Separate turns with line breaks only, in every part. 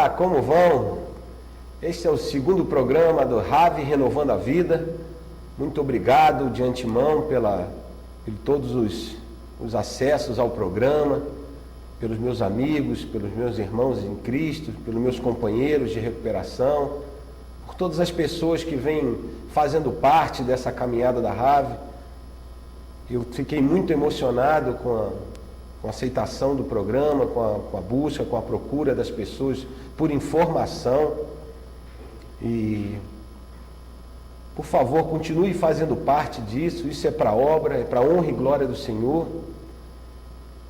Olá, como vão? Este é o segundo programa do RAV Renovando a Vida. Muito obrigado de antemão por todos os acessos ao programa, pelos meus amigos, pelos meus irmãos em Cristo, pelos meus companheiros de recuperação, por todas as pessoas que vêm fazendo parte dessa caminhada da RAV. Eu fiquei muito emocionado com a aceitação do programa, com a busca, com a procura das pessoas por informação. E, por favor, continue fazendo parte disso. Isso é para a obra, é para a honra e glória do Senhor.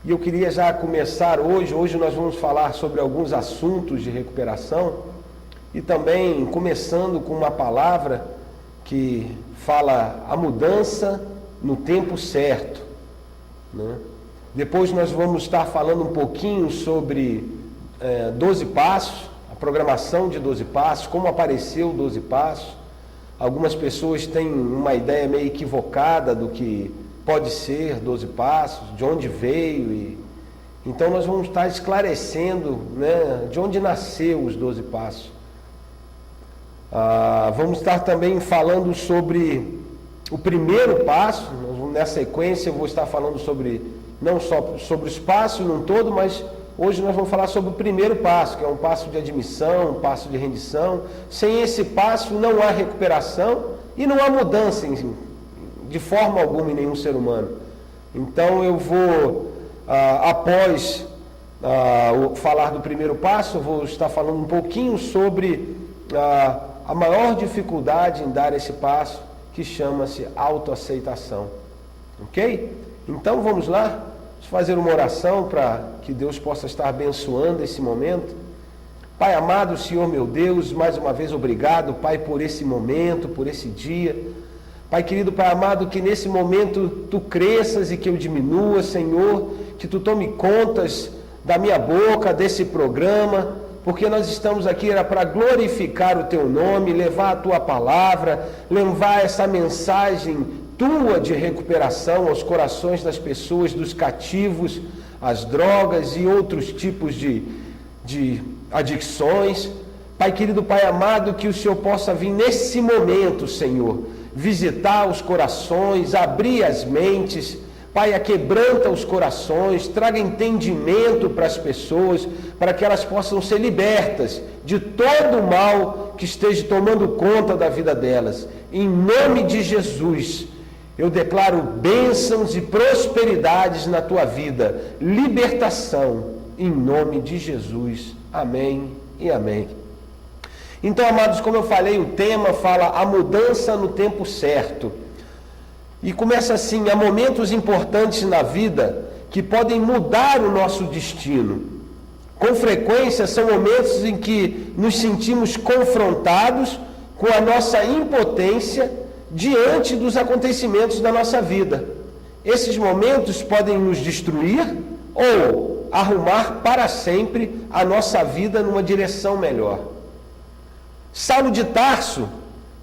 E eu queria já começar hoje. Hoje nós vamos falar sobre alguns assuntos de recuperação e também começando com uma palavra que fala a mudança no tempo certo, né? Depois nós vamos estar falando um pouquinho sobre 12 passos, a programação de 12 passos, como apareceu 12 passos. Algumas pessoas têm uma ideia meio equivocada do que pode ser 12 passos, de onde veio. Então nós vamos estar esclarecendo, né, de onde nasceu os 12 passos. Vamos estar também falando sobre o primeiro passo. Nessa sequência eu vou estar falando não só sobre os passos num todo, mas hoje nós vamos falar sobre o primeiro passo, que é um passo de admissão, um passo de rendição. Sem esse passo não há recuperação e não há mudança de forma alguma em nenhum ser humano. Então eu vou, após falar do primeiro passo, eu vou estar falando um pouquinho sobre a maior dificuldade em dar esse passo, que chama-se autoaceitação. Ok? Então vamos lá, vamos fazer uma oração para que Deus possa estar abençoando esse momento. Pai amado, Senhor meu Deus, mais uma vez obrigado, Pai, por esse momento, por esse dia. Pai querido, Pai amado, que nesse momento Tu cresças e que eu diminua, Senhor, que Tu tome contas da minha boca, desse programa, porque nós estamos aqui para glorificar o Teu nome, levar a Tua palavra, levar essa mensagem Tua de recuperação aos corações das pessoas, dos cativos, às drogas e outros tipos de adicções. Pai querido, Pai amado, que o Senhor possa vir nesse momento, Senhor, visitar os corações, abrir as mentes. Pai, aquebranta os corações, traga entendimento para as pessoas, para que elas possam ser libertas de todo o mal que esteja tomando conta da vida delas. Em nome de Jesus, eu declaro bênçãos e prosperidades na tua vida, libertação, em nome de Jesus. Amém e amém. Então, amados, como eu falei, o tema fala a mudança no tempo certo. E começa assim: há momentos importantes na vida que podem mudar o nosso destino. Com frequência são momentos em que nos sentimos confrontados com a nossa impotência diante dos acontecimentos da nossa vida. Esses momentos podem nos destruir ou arrumar para sempre a nossa vida numa direção melhor. Saulo de Tarso,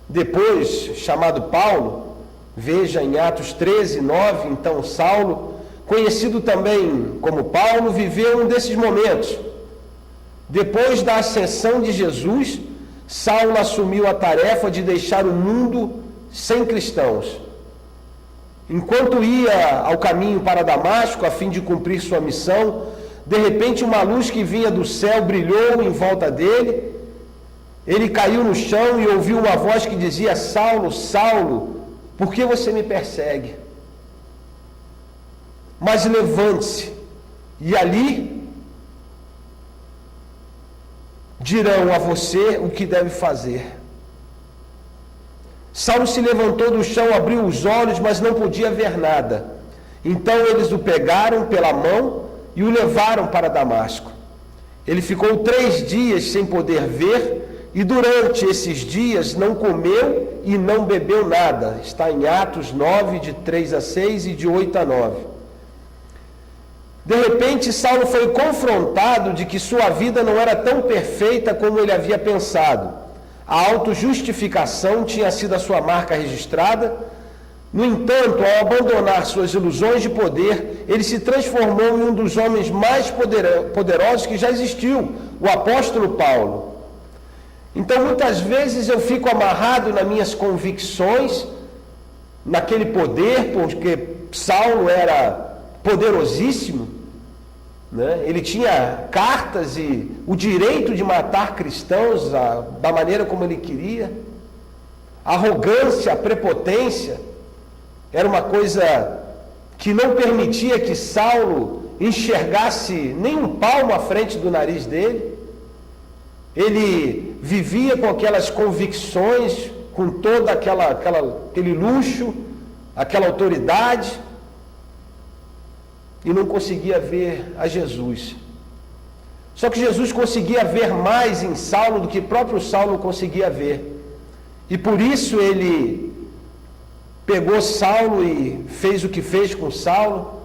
depois chamado Paulo, veja em Atos 13, 9, então Saulo, conhecido também como Paulo, viveu um desses momentos. Depois da ascensão de Jesus, Saulo assumiu a tarefa de deixar o mundo sem cristãos. Enquanto ia ao caminho para Damasco, a fim de cumprir sua missão, de repente uma luz que vinha do céu brilhou em volta dele. Ele caiu no chão e ouviu uma voz que dizia: Saulo, Saulo, por que você me persegue? Mas levante-se, e ali dirão a você o que deve fazer. Saulo se levantou do chão, abriu os olhos, mas não podia ver nada. Então eles o pegaram pela mão e o levaram para Damasco. Ele ficou 3 dias sem poder ver, e durante esses dias não comeu e não bebeu nada. Está em Atos 9, de 3 a 6 e de 8 a 9. De repente, Saulo foi confrontado de que sua vida não era tão perfeita como ele havia pensado. A autojustificação tinha sido a sua marca registrada, No entanto, ao abandonar suas ilusões de poder, ele se transformou em um dos homens mais poderosos que já existiu, o apóstolo Paulo. Então, muitas vezes eu fico amarrado nas minhas convicções, naquele poder, porque Saulo era poderosíssimo, né? Ele tinha cartas e o direito de matar cristãos da maneira como ele queria. A arrogância, a prepotência era uma coisa que não permitia que Saulo enxergasse nem um palmo à frente do nariz dele. Ele vivia com aquelas convicções, com todo aquele luxo, aquela autoridade, e não conseguia ver a Jesus. Só que Jesus conseguia ver mais em Saulo do que próprio Saulo conseguia ver. E por isso ele pegou Saulo e fez o que fez com Saulo,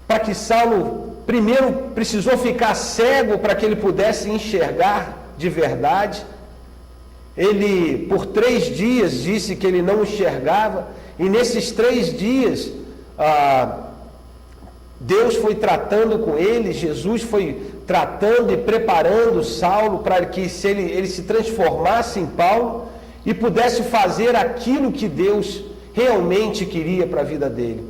para que Saulo primeiro precisou ficar cego para que ele pudesse enxergar de verdade. Ele, por 3 dias, disse que ele não enxergava, e nesses 3 dias, Deus foi tratando com ele, Jesus foi tratando e preparando Saulo para que ele se transformasse em Paulo e pudesse fazer aquilo que Deus realmente queria para a vida dele.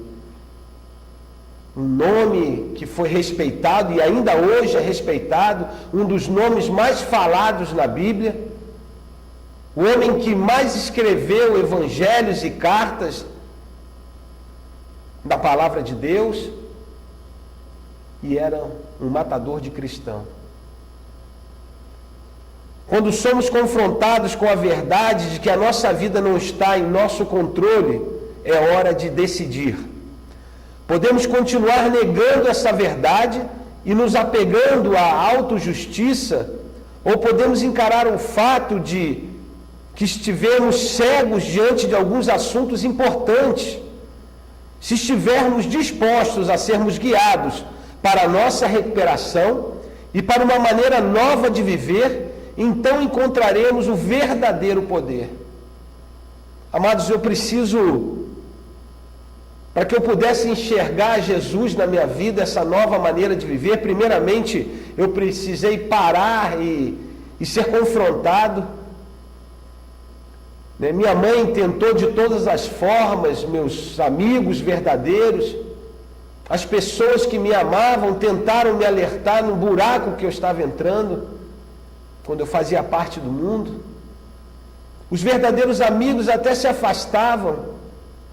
Um nome que foi respeitado e ainda hoje é respeitado, um dos nomes mais falados na Bíblia, o homem que mais escreveu evangelhos e cartas da palavra de Deus, e era um matador de cristão. Quando somos confrontados com a verdade de que a nossa vida não está em nosso controle, é hora de decidir. Podemos continuar negando essa verdade e nos apegando à autojustiça, ou podemos encarar o fato de que estivemos cegos diante de alguns assuntos importantes. Se estivermos dispostos a sermos guiados para a nossa recuperação e para uma maneira nova de viver, então encontraremos o verdadeiro poder. Amados, eu preciso, para que eu pudesse enxergar Jesus na minha vida, essa nova maneira de viver, primeiramente eu precisei parar e ser confrontado. Minha mãe tentou de todas as formas, meus amigos verdadeiros, as pessoas que me amavam tentaram me alertar no buraco que eu estava entrando, quando eu fazia parte do mundo. Os verdadeiros amigos até se afastavam,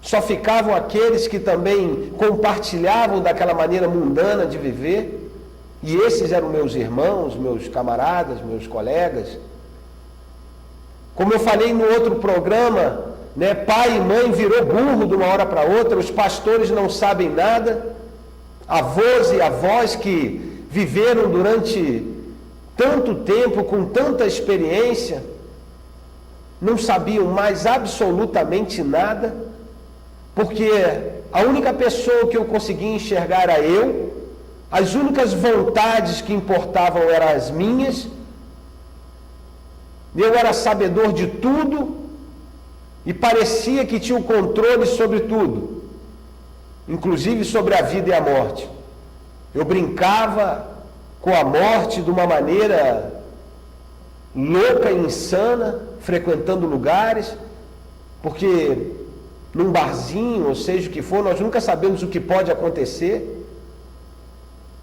só ficavam aqueles que também compartilhavam daquela maneira mundana de viver, e esses eram meus irmãos, meus camaradas, meus colegas. Como eu falei no outro programa, pai e mãe virou burro de uma hora para outra, os pastores não sabem nada, avós e avós que viveram durante tanto tempo, com tanta experiência, não sabiam mais absolutamente nada, porque a única pessoa que eu conseguia enxergar era eu, as únicas vontades que importavam eram as minhas, eu era sabedor de tudo e parecia que tinha o controle sobre tudo, inclusive sobre a vida e a morte. Eu brincava com a morte de uma maneira louca e insana, frequentando lugares, porque num barzinho, ou seja o que for, nós nunca sabemos o que pode acontecer.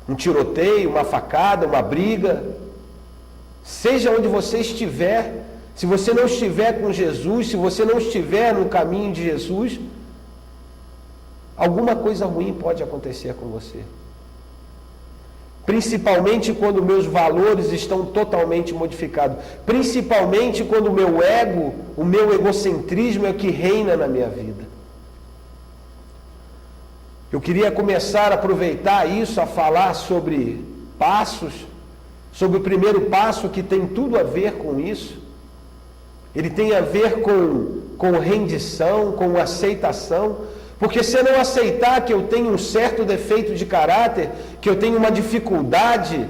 Um tiroteio, uma facada, uma briga. Seja onde você estiver, se você não estiver com Jesus, se você não estiver no caminho de Jesus, alguma coisa ruim pode acontecer com você. Principalmente quando meus valores estão totalmente modificados. Principalmente quando o meu ego, o meu egocentrismo é o que reina na minha vida. Eu queria começar a aproveitar isso, a falar sobre passos, sobre o primeiro passo que tem tudo a ver com isso. Ele tem a ver com rendição, com aceitação. Porque se eu não aceitar que eu tenho um certo defeito de caráter, que eu tenho uma dificuldade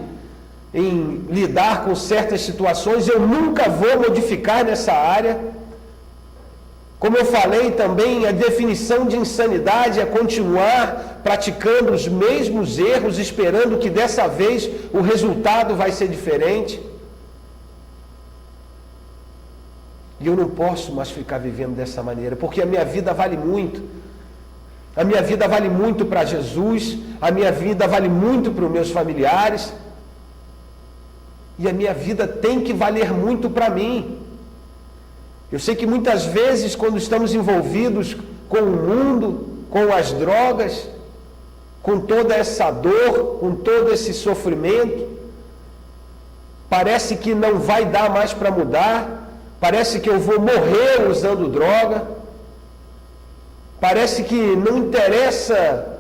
em lidar com certas situações, eu nunca vou modificar nessa área. Como eu falei também, a definição de insanidade é continuar praticando os mesmos erros, esperando que dessa vez o resultado vai ser diferente. E eu não posso mais ficar vivendo dessa maneira, porque a minha vida vale muito. A minha vida vale muito para Jesus, a minha vida vale muito para os meus familiares, e a minha vida tem que valer muito para mim. Eu sei que muitas vezes, quando estamos envolvidos com o mundo, com as drogas, com toda essa dor, com todo esse sofrimento, parece que não vai dar mais para mudar, parece que eu vou morrer usando droga, parece que não interessa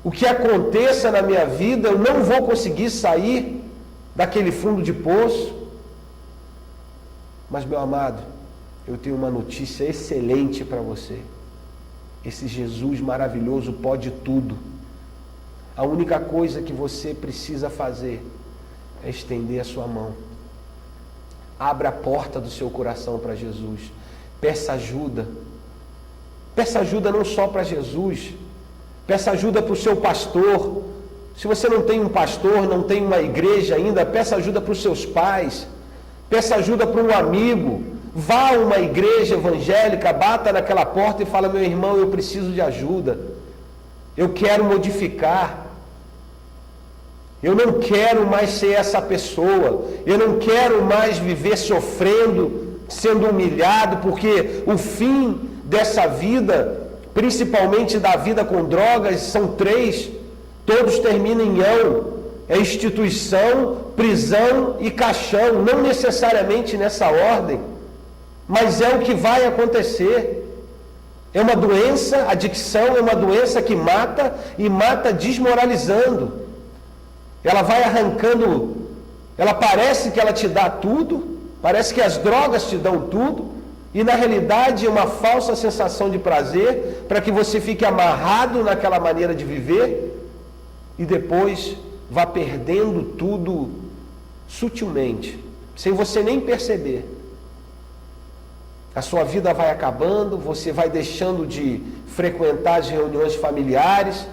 o que aconteça na minha vida, eu não vou conseguir sair daquele fundo de poço. Mas, meu amado, eu tenho uma notícia excelente para você. Esse Jesus maravilhoso pode tudo. A única coisa que você precisa fazer é estender a sua mão. Abra a porta do seu coração para Jesus. Peça ajuda. Peça ajuda não só para Jesus. Peça ajuda para o seu pastor. Se você não tem um pastor, não tem uma igreja ainda, peça ajuda para os seus pais. Peça ajuda para um amigo. Vá a uma igreja evangélica, bata naquela porta e fala: meu irmão, eu preciso de ajuda. Eu quero modificar. Eu não quero mais ser essa pessoa. Eu não quero mais viver sofrendo, sendo humilhado, porque o fim dessa vida, principalmente da vida com drogas, são 3. Todos terminam em ão. É instituição, prisão e caixão, não necessariamente nessa ordem, mas é o que vai acontecer. É uma doença, adicção é uma doença que mata e mata desmoralizando. Ela vai arrancando, ela parece que ela te dá tudo, parece que as drogas te dão tudo, e na realidade é uma falsa sensação de prazer para que você fique amarrado naquela maneira de viver e depois vá perdendo tudo sutilmente, sem você nem perceber. A sua vida vai acabando, você vai deixando de frequentar as reuniões familiares.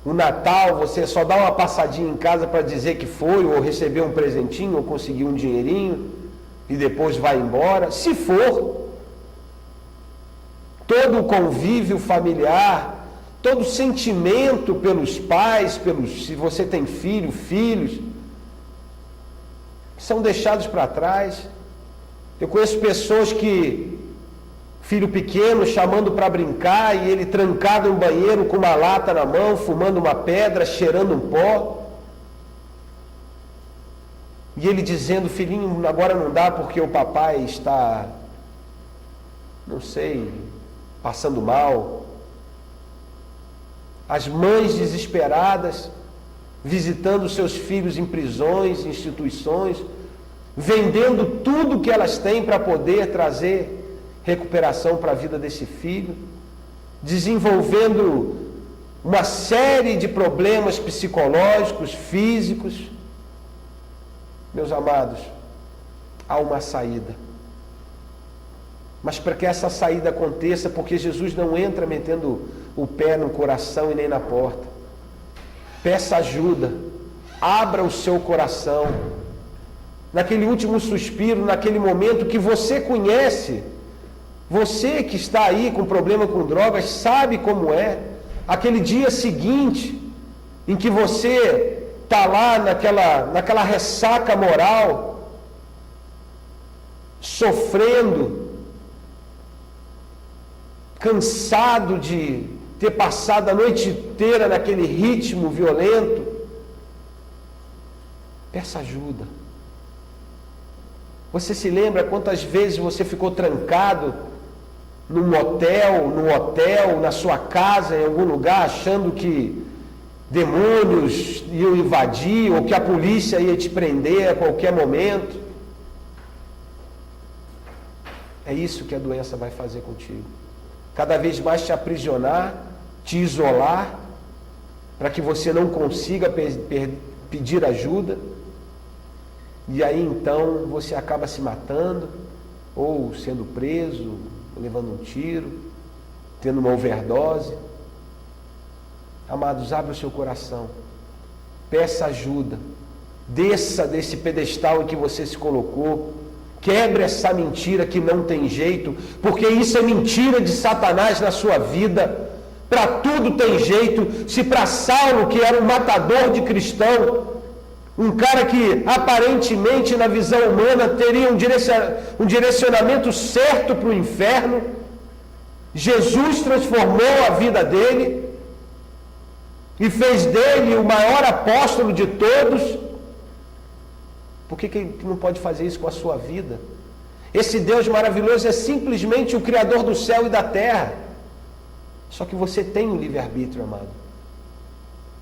O Natal, você só dá uma passadinha em casa para dizer que foi, ou recebeu um presentinho, ou conseguiu um dinheirinho, e depois vai embora. Se for, todo o convívio familiar, todo sentimento pelos pais, se você tem filhos, são deixados para trás. Eu conheço pessoas que, filho pequeno, chamando para brincar, e ele trancado no banheiro com uma lata na mão, fumando uma pedra, cheirando um pó. E ele dizendo: filhinho, agora não dá porque o papai está, não sei, passando mal. As mães desesperadas, visitando seus filhos em prisões, instituições, vendendo tudo que elas têm para poder trazer recuperação para a vida desse filho, desenvolvendo uma série de problemas psicológicos, físicos. Meus amados, há uma saída. Mas para que essa saída aconteça, porque Jesus não entra metendo o pé no coração e nem na porta. Peça ajuda, abra o seu coração. Naquele último suspiro, naquele momento que você conhece, você que está aí com problema com drogas, sabe como é. Aquele dia seguinte, em que você está lá naquela ressaca moral, sofrendo, cansado de ter passado a noite inteira naquele ritmo violento. Peça ajuda. Você se lembra quantas vezes você ficou trancado num hotel, na sua casa, em algum lugar, achando que demônios iam invadir ou que a polícia ia te prender a qualquer momento? É isso que a doença vai fazer contigo. Cada vez mais te aprisionar, te isolar, para que você não consiga pedir ajuda. E aí então você acaba se matando, ou sendo preso, levando um tiro, tendo uma overdose. Amados, abra o seu coração, peça ajuda, desça desse pedestal em que você se colocou, quebre essa mentira que não tem jeito, porque isso é mentira de Satanás na sua vida. Para tudo tem jeito. Se para Saulo, que era um matador de cristão, um cara que aparentemente na visão humana teria um direcionamento certo para o inferno, Jesus transformou a vida dele e fez dele o maior apóstolo de todos. Por que ele não pode fazer isso com a sua vida? Esse Deus maravilhoso é simplesmente o Criador do céu e da terra. Só que você tem um livre-arbítrio, amado.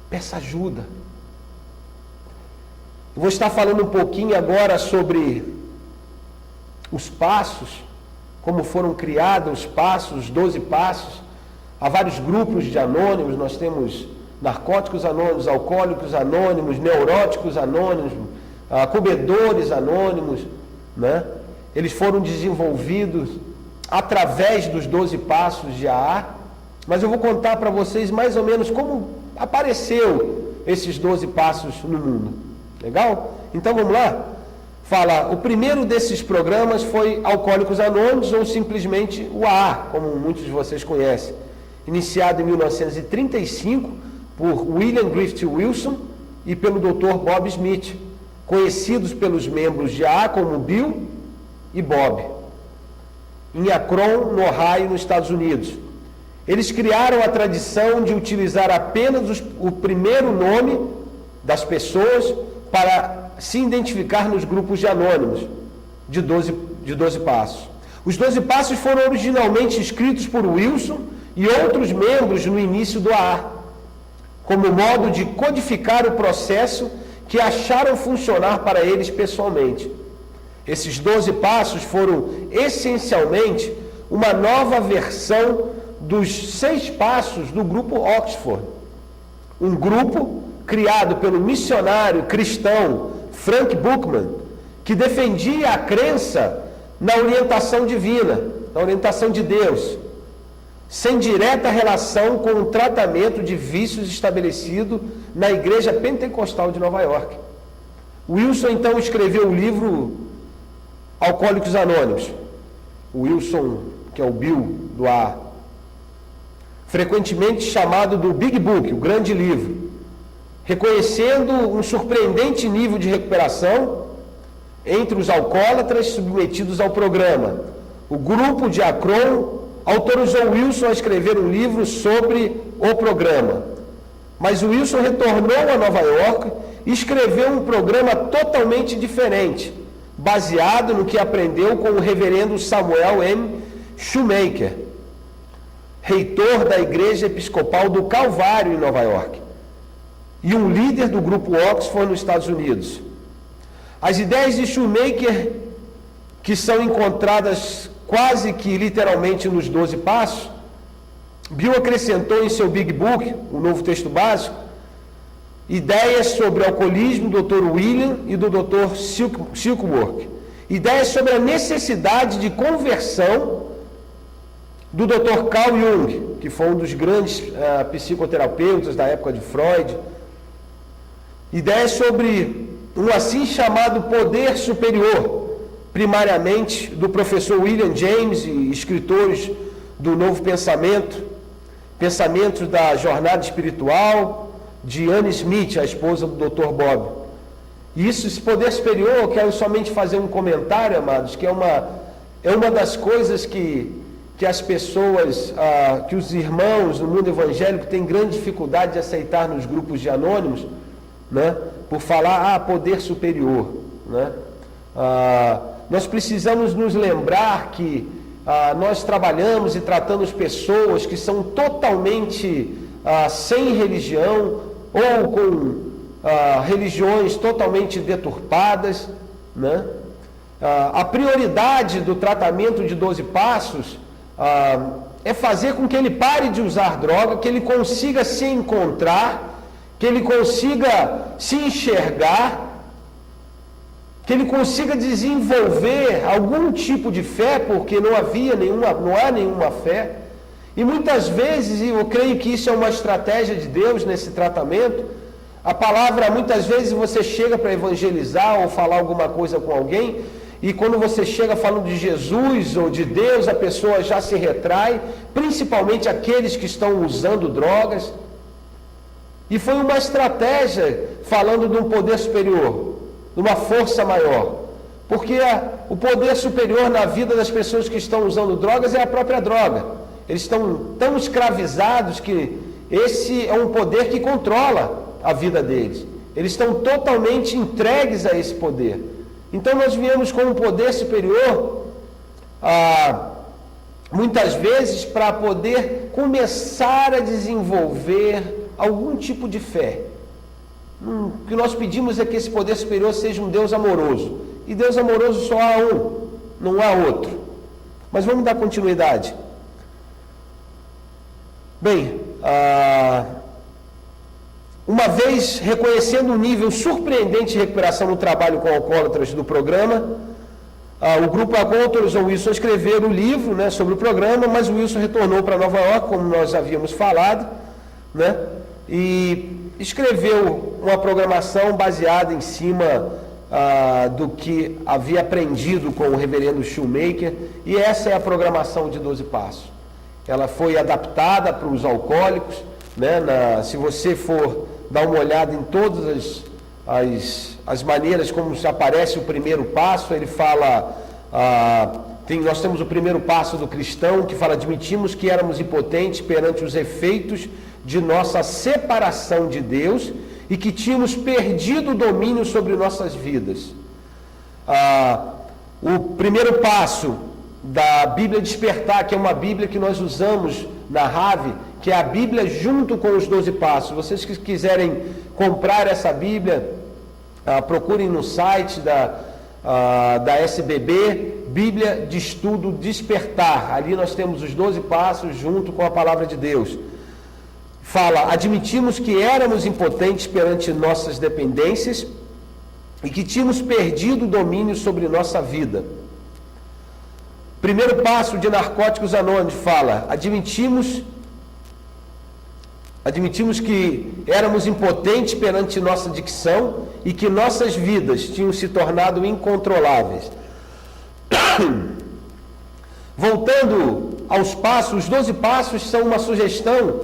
Peça ajuda. Eu vou estar falando um pouquinho agora sobre os passos, como foram criados os passos, os 12 passos. Há vários grupos de anônimos, nós temos narcóticos anônimos, alcoólicos anônimos, neuróticos anônimos, comedores anônimos, né? Eles foram desenvolvidos através dos 12 passos de AA, mas eu vou contar para vocês mais ou menos como apareceu esses 12 passos no mundo. Legal? Então vamos lá? Fala, o primeiro desses programas foi Alcoólicos Anônimos, ou simplesmente o AA, como muitos de vocês conhecem. Iniciado em 1935 por William Griffith Wilson e pelo Dr. Bob Smith, conhecidos pelos membros de AA como Bill e Bob, em Akron, no Ohio, nos Estados Unidos. Eles criaram a tradição de utilizar apenas o primeiro nome das pessoas para se identificar nos grupos de anônimos de 12 passos. Os 12 passos foram originalmente escritos por Wilson e outros membros no início do AA, como modo de codificar o processo que acharam funcionar para eles pessoalmente. Esses 12 passos foram essencialmente uma nova versão dos 6 passos do grupo Oxford, um grupo criado pelo missionário cristão Frank Buchman, que defendia a crença na orientação divina, na orientação de Deus, sem direta relação com o tratamento de vícios estabelecido na Igreja Pentecostal de Nova York. Wilson então escreveu o livro Alcoólicos Anônimos. O Wilson, que é o Bill do AA, frequentemente chamado do Big Book, o grande livro, reconhecendo um surpreendente nível de recuperação entre os alcoólatras submetidos ao programa. O grupo de Akron autorizou Wilson a escrever um livro sobre o programa. Mas Wilson retornou a Nova York e escreveu um programa totalmente diferente, baseado no que aprendeu com o reverendo Samuel M. Shoemaker, reitor da Igreja Episcopal do Calvário em Nova York, e um líder do grupo Oxford nos Estados Unidos. As ideias de Shoemaker, que são encontradas quase que literalmente nos 12 passos, Bill acrescentou em seu Big Book, o Novo Texto Básico, ideias sobre o alcoolismo do Dr. William e do Dr. Silkworth, ideias sobre a necessidade de conversão do Dr. Carl Jung, que foi um dos grandes psicoterapeutas da época de Freud, ideias sobre um assim chamado poder superior, primariamente do professor William James e escritores do Novo Pensamento, pensamentos da jornada espiritual, de Anne Smith, a esposa do Dr. Bob. E esse poder superior, eu quero somente fazer um comentário, amados, que é uma das coisas que as pessoas, que os irmãos no mundo evangélico têm grande dificuldade de aceitar nos grupos de anônimos, né? Por falar, poder superior, né? Nós precisamos nos lembrar que nós trabalhamos e tratamos pessoas que são totalmente sem religião ou com religiões totalmente deturpadas, né? A prioridade do tratamento de 12 passos é fazer com que ele pare de usar droga, que ele consiga se encontrar, que ele consiga se enxergar, que ele consiga desenvolver algum tipo de fé, porque não há nenhuma fé. E muitas vezes, e eu creio que isso é uma estratégia de Deus nesse tratamento, a palavra, muitas vezes você chega para evangelizar ou falar alguma coisa com alguém, e quando você chega falando de Jesus ou de Deus, a pessoa já se retrai, principalmente aqueles que estão usando drogas. E foi uma estratégia falando de um poder superior, de uma força maior. Porque o poder superior na vida das pessoas que estão usando drogas é a própria droga. Eles estão tão escravizados que esse é um poder que controla a vida deles. Eles estão totalmente entregues a esse poder. Então nós viemos com um poder superior, muitas vezes, para poder começar a desenvolver algum tipo de fé. O que nós pedimos é que esse poder superior seja um Deus amoroso. E Deus amoroso só há um, não há outro. Mas vamos dar continuidade. Bem, uma vez reconhecendo um nível surpreendente de recuperação no trabalho com alcoólatras do programa, o grupo autorizou o Wilson a escrever o livro, né, sobre o programa, mas o Wilson retornou para Nova York, como nós havíamos falado, né, e escreveu uma programação baseada em cima do que havia aprendido com o reverendo Shoemaker, e essa é a programação de 12 Passos. Ela foi adaptada para os alcoólicos, né, se você for dar uma olhada em todas as maneiras como se aparece o primeiro passo, ele fala, nós temos o primeiro passo do cristão, que fala: admitimos que éramos impotentes perante os efeitos de nossa separação de Deus e que tínhamos perdido o domínio sobre nossas vidas. O primeiro passo da Bíblia Despertar, que é uma Bíblia que nós usamos na RAV, que é a Bíblia junto com os 12 Passos. Vocês que quiserem comprar essa Bíblia, procurem no site da SBB, Bíblia de Estudo Despertar. Ali nós temos os 12 Passos junto com a Palavra de Deus. Fala: admitimos que éramos impotentes perante nossas dependências e que tínhamos perdido o domínio sobre nossa vida. Primeiro passo de Narcóticos Anônimos fala: admitimos que éramos impotentes perante nossa adicção e que nossas vidas tinham se tornado incontroláveis. Voltando aos passos, os 12 passos são uma sugestão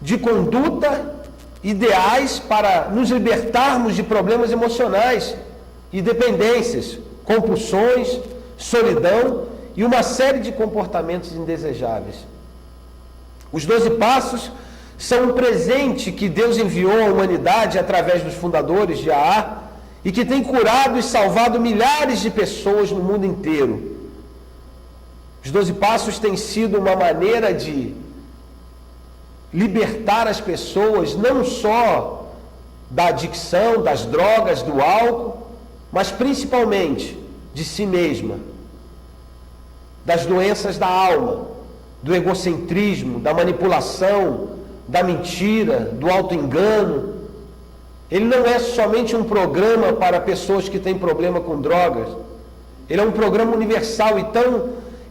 de conduta ideais para nos libertarmos de problemas emocionais e dependências, compulsões, solidão e uma série de comportamentos indesejáveis. Os 12 passos são um presente que Deus enviou à humanidade através dos fundadores de AA e que tem curado e salvado milhares de pessoas no mundo inteiro. Os 12 passos têm sido uma maneira de libertar as pessoas não só da adicção, das drogas, do álcool, mas principalmente de si mesma, das doenças da alma, do egocentrismo, da manipulação, da mentira, do auto-engano. Ele não é somente um programa para pessoas que têm problema com drogas. Ele é um programa universal, e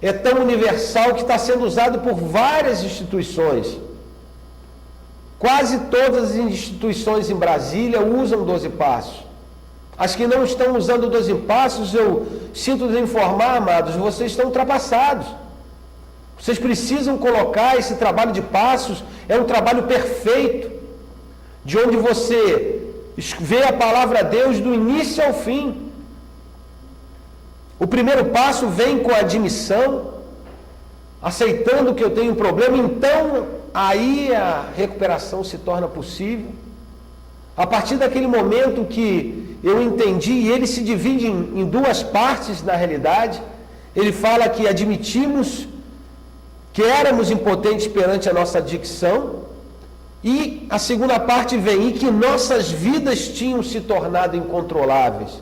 é tão universal que está sendo usado por várias instituições. Quase todas as instituições em Brasília usam 12 passos. As que não estão usando 12 passos, eu sinto de informar, amados, vocês estão ultrapassados. Vocês precisam colocar esse trabalho de passos, é um trabalho perfeito, de onde você vê a palavra de Deus do início ao fim. O primeiro passo vem com a admissão, aceitando que eu tenho um problema, então aí a recuperação se torna possível. A partir daquele momento que eu entendi, e ele se divide em duas partes na realidade, ele fala que admitimos que éramos impotentes perante a nossa adicção, e a segunda parte vem, e que nossas vidas tinham se tornado incontroláveis.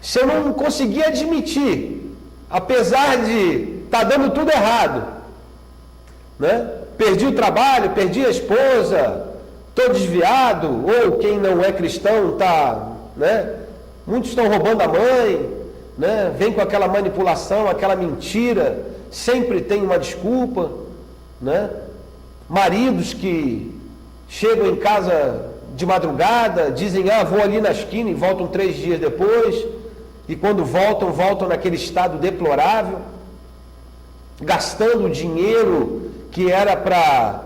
Se eu não conseguir admitir, apesar de estar dando tudo errado, né? Perdi o trabalho, perdi a esposa, estou desviado, ou quem não é cristão está, né, Muitos estão roubando a mãe, né? Vem com aquela manipulação, aquela mentira, sempre tem uma desculpa, né? Maridos que chegam em casa de madrugada, dizem, vou ali na esquina, e voltam 3 dias depois, e quando voltam naquele estado deplorável, gastando dinheiro que era para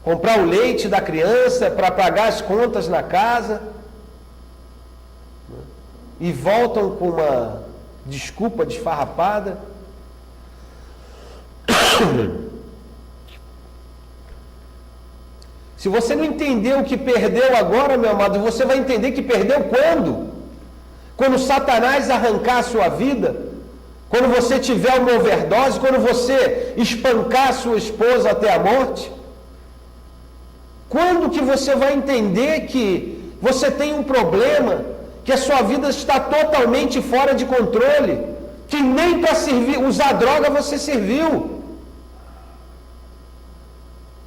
comprar o leite da criança, para pagar as contas na casa, e voltam com uma desculpa desfarrapada. Se você não entendeu o que perdeu agora, meu amado, você vai entender que perdeu quando? Quando Satanás arrancar a sua vida, quando você tiver uma overdose, quando você espancar a sua esposa até a morte. Quando que você vai entender que você tem um problema, que a sua vida está totalmente fora de controle, que nem para usar droga você serviu.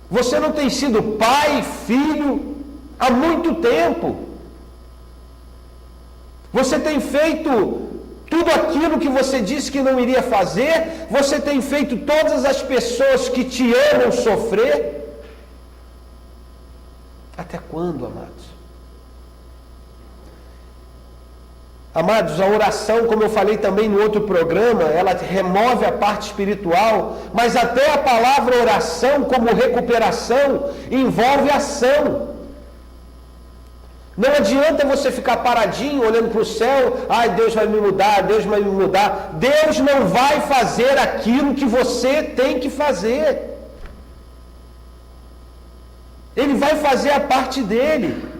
Você não tem sido pai, filho, há muito tempo. Você tem feito tudo aquilo que você disse que não iria fazer, você tem feito todas as pessoas que te amam sofrer. Até quando, amados? Amados, a oração, como eu falei também no outro programa, ela remove a parte espiritual, mas até a palavra oração, como recuperação, envolve ação. Não adianta você ficar paradinho, olhando para o céu, Deus vai me mudar, Deus vai me mudar. Deus não vai fazer aquilo que você tem que fazer. Ele vai fazer a parte dele,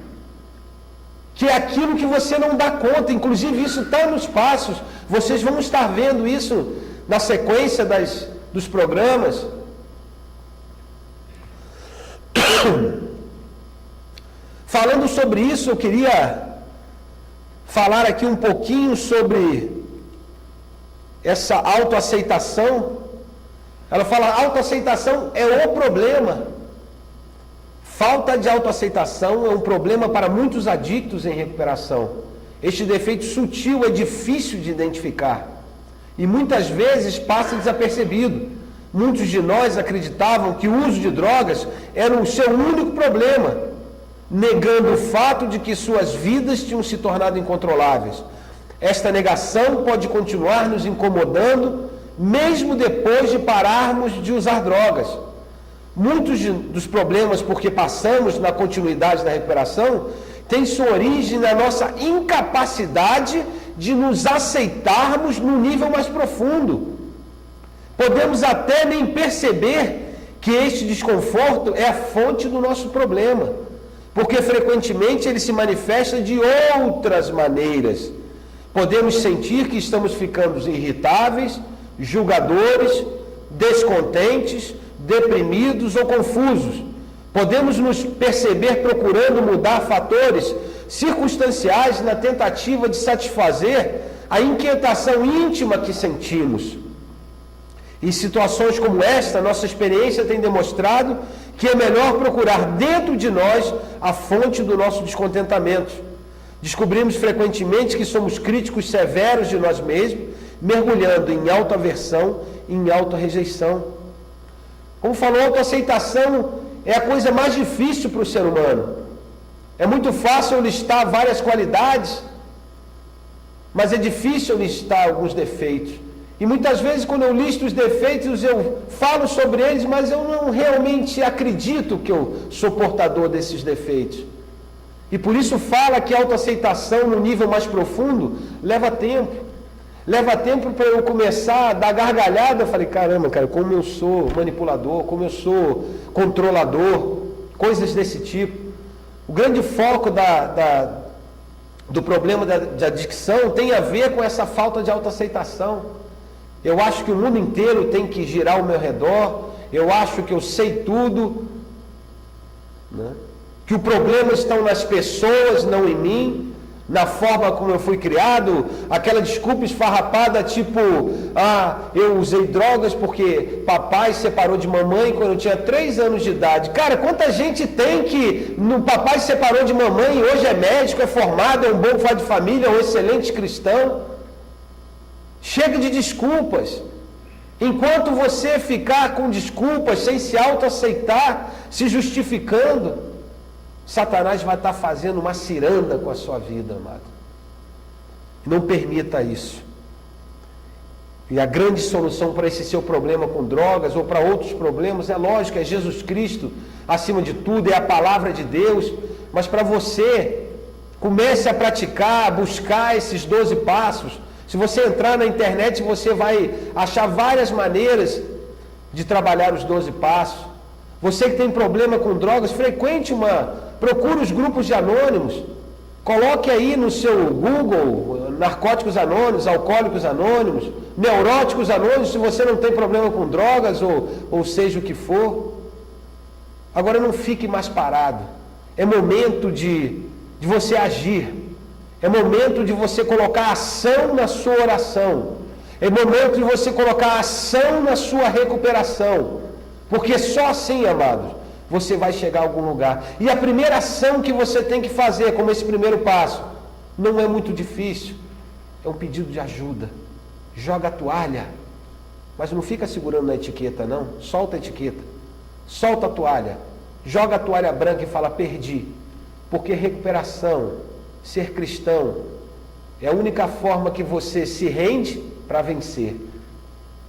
que é aquilo que você não dá conta. Inclusive isso está nos passos. Vocês vão estar vendo isso na sequência dos programas. Falando sobre isso, eu queria falar aqui um pouquinho sobre essa autoaceitação. Ela fala, autoaceitação é o problema. Falta de autoaceitação é um problema para muitos adictos em recuperação. Este defeito sutil é difícil de identificar e muitas vezes passa desapercebido. Muitos de nós acreditavam que o uso de drogas era o seu único problema, negando o fato de que suas vidas tinham se tornado incontroláveis. Esta negação pode continuar nos incomodando, mesmo depois de pararmos de usar drogas. Muitos dos problemas porque passamos na continuidade da recuperação têm sua origem na nossa incapacidade de nos aceitarmos no nível mais profundo. Podemos até nem perceber que este desconforto é a fonte do nosso problema, porque frequentemente ele se manifesta de outras maneiras. Podemos sentir que estamos ficando irritáveis, julgadores, descontentes, deprimidos ou confusos. Podemos nos perceber procurando mudar fatores circunstanciais na tentativa de satisfazer a inquietação íntima que sentimos. Em situações como esta, nossa experiência tem demonstrado que é melhor procurar dentro de nós a fonte do nosso descontentamento. Descobrimos frequentemente que somos críticos severos de nós mesmos, mergulhando em autoaversão e em autorrejeição. Como falou, a autoaceitação é a coisa mais difícil para o ser humano. É muito fácil eu listar várias qualidades, mas é difícil eu listar alguns defeitos. E muitas vezes quando eu listo os defeitos, eu falo sobre eles, mas eu não realmente acredito que eu sou portador desses defeitos. E por isso fala que a autoaceitação no nível mais profundo leva tempo. Leva tempo para eu começar a dar gargalhada. Eu falei, caramba, cara, como eu sou manipulador, como eu sou controlador, coisas desse tipo. O grande foco do problema de adicção tem a ver com essa falta de autoaceitação. Eu acho que o mundo inteiro tem que girar ao meu redor, eu acho que eu sei tudo, né? Que o problema está nas pessoas, não em mim. na forma como eu fui criado, aquela desculpa esfarrapada tipo, eu usei drogas porque papai separou de mamãe quando eu tinha 3 anos de idade. Cara, quanta gente tem que no papai separou de mamãe e hoje é médico, é formado, é um bom pai de família, é um excelente cristão. Chega de desculpas. Enquanto você ficar com desculpas, sem se autoaceitar, se justificando, Satanás vai estar fazendo uma ciranda com a sua vida, amado. Não permita isso. E a grande solução para esse seu problema com drogas ou para outros problemas, é lógico, é Jesus Cristo, acima de tudo, é a palavra de Deus. Mas para você, comece a praticar, a buscar esses 12 passos. Se você entrar na internet, você vai achar várias maneiras de trabalhar os 12 passos. Você que tem problema com drogas, procure os grupos de anônimos, coloque aí no seu Google, narcóticos anônimos, alcoólicos anônimos, neuróticos anônimos, se você não tem problema com drogas ou seja o que for. Agora não fique mais parado, é momento de você agir, é momento de você colocar ação na sua oração, é momento de você colocar ação na sua recuperação, porque só assim, amados, você vai chegar a algum lugar. E a primeira ação que você tem que fazer, como esse primeiro passo, não é muito difícil. É um pedido de ajuda. Joga a toalha. Mas não fica segurando na etiqueta, não. Solta a etiqueta. Solta a toalha. Joga a toalha branca e fala, perdi. Porque recuperação, ser cristão, é a única forma que você se rende para vencer,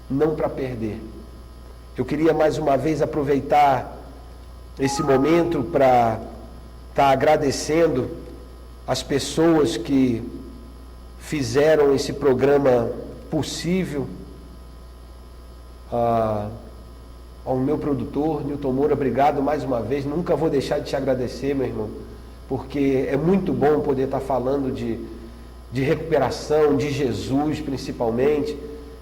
não para perder. Eu queria mais uma vez aproveitar esse momento para estar agradecendo as pessoas que fizeram esse programa possível, ao meu produtor, Nilton Moura, obrigado mais uma vez, nunca vou deixar de te agradecer, meu irmão, porque é muito bom poder estar falando de recuperação, de Jesus principalmente,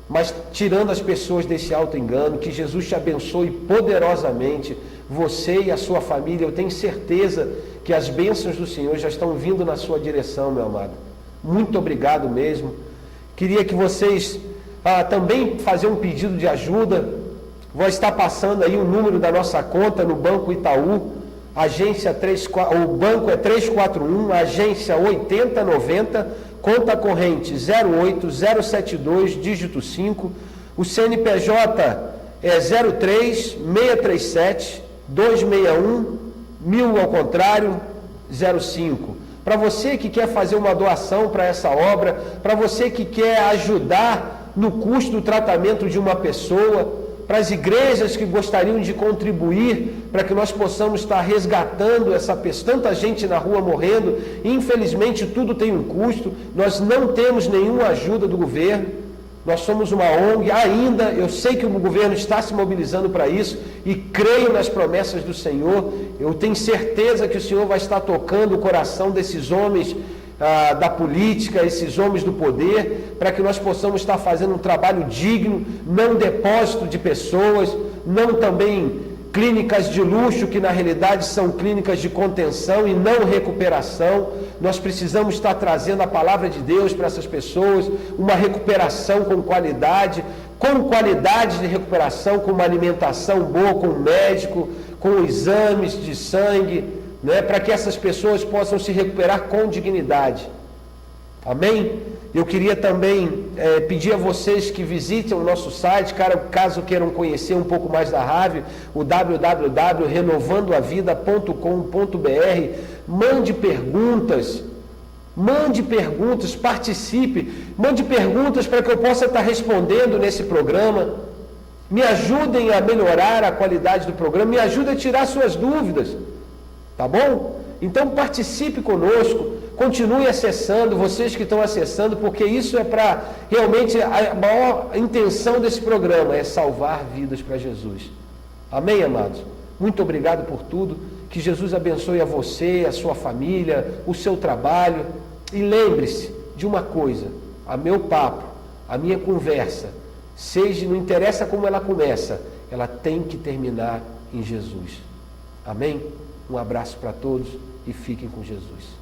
mas tirando as pessoas desse auto-engano, que Jesus te abençoe poderosamente, você e a sua família. Eu tenho certeza que as bênçãos do Senhor já estão vindo na sua direção, meu amado. Muito obrigado mesmo. Queria que vocês também fazer um pedido de ajuda. Vou estar passando aí o número da nossa conta no Banco Itaú, o banco é 341, agência 8090, conta corrente 08072, dígito 5, o CNPJ é 03637 261 1000 ao contrário 05. Para você que quer fazer uma doação para essa obra, para você que quer ajudar no custo do tratamento de uma pessoa, para as igrejas que gostariam de contribuir para que nós possamos estar resgatando essa pessoa, tanta gente na rua morrendo, infelizmente tudo tem um custo, nós não temos nenhuma ajuda do governo, nós somos uma ONG ainda, eu sei que o governo está se mobilizando para isso e creio nas promessas do Senhor, eu tenho certeza que o Senhor vai estar tocando o coração desses homens da política, esses homens do poder, para que nós possamos estar fazendo um trabalho digno, não depósito de pessoas, não também clínicas de luxo, que na realidade são clínicas de contenção e não recuperação. Nós precisamos estar trazendo a palavra de Deus para essas pessoas, uma recuperação com qualidade de recuperação, com uma alimentação boa, com um médico, com exames de sangue, para que essas pessoas possam se recuperar com dignidade. Amém? Eu queria também pedir a vocês que visitem o nosso site, caso queiram conhecer um pouco mais da RAV, o www.renovandoavida.com.br. Mande perguntas, participe, mande perguntas para que eu possa estar respondendo nesse programa. Me ajudem a melhorar a qualidade do programa, me ajudem a tirar suas dúvidas. Tá bom? Então participe conosco, continue acessando, vocês que estão acessando, porque isso é para realmente a maior intenção desse programa, é salvar vidas para Jesus. Amém, amados? Muito obrigado por tudo, que Jesus abençoe a você, a sua família, o seu trabalho, e lembre-se de uma coisa, a meu papo, a minha conversa, não interessa como ela começa, ela tem que terminar em Jesus. Amém? Um abraço para todos e fiquem com Jesus.